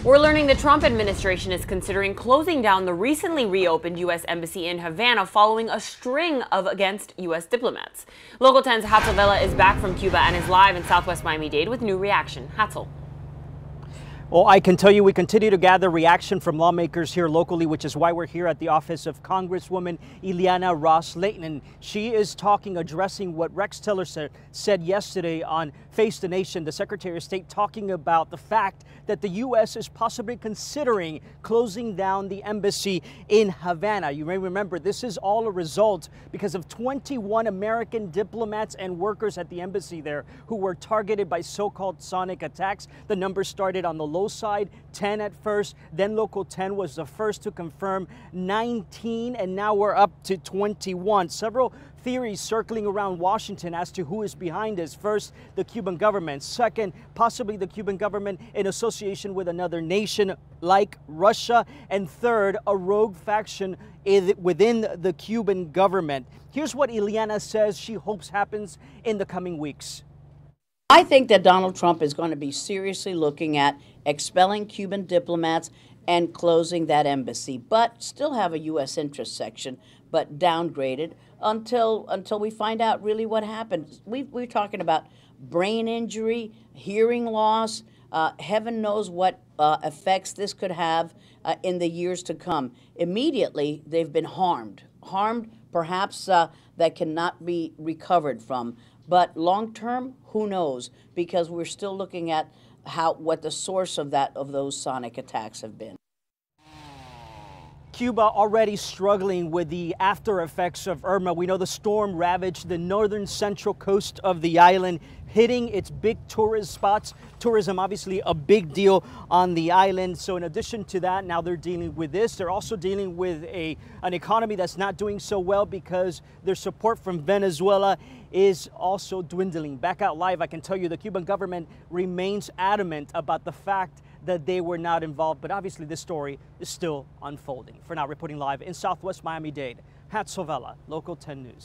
We're learning the Trump administration is considering closing down the recently reopened U.S. embassy in Havana following a string of against U.S. diplomats. Local 10's Hatzel Vela is back from Cuba and is live in Southwest Miami-Dade with new reaction. Hatzel. Well, I can tell you we continue to gather reaction from lawmakers here locally, which is why we're here at the office of Congresswoman Ileana Ros-Lehtinen. She is addressing what Rex Tillerson said yesterday on Face the Nation, the Secretary of State, talking about the fact that the U.S. is possibly considering closing down the embassy in Havana. You may remember this is all a result because of 21 American diplomats and workers at the embassy there who were targeted by so-called sonic attacks. The numbers started on the low side, 10 at first, then Local 10 was the first to confirm 19, and now we're up to 21. Several theories circling around Washington as to who is behind this. First, the Cuban government. Second, possibly the Cuban government in association with another nation like Russia. And third, a rogue faction within the Cuban government. Here's what Ileana says she hopes happens in the coming weeks. I think that Donald Trump is going to be seriously looking at expelling Cuban diplomats and closing that embassy, but still have a U.S. interest section, but downgraded until we find out really what happened. We're talking about brain injury, hearing loss, heaven knows what effects this could have in the years to come. Immediately, they've been harmed perhaps that cannot be recovered from. But long term, who knows? Because we're still looking at what the source of those sonic attacks have been. Cuba already struggling with the after effects of Irma. We know the storm ravaged the northern central coast of the island, hitting its big tourist spots. Tourism, obviously a big deal on the island. So in addition to that, now they're dealing with this. They're also dealing with an economy that's not doing so well because their support from Venezuela is also dwindling. Back out live, I can tell you the Cuban government remains adamant about the fact that they were not involved. But obviously this story is still unfolding. For now, reporting live in Southwest Miami-Dade, Hatzel Vela, Local 10 News.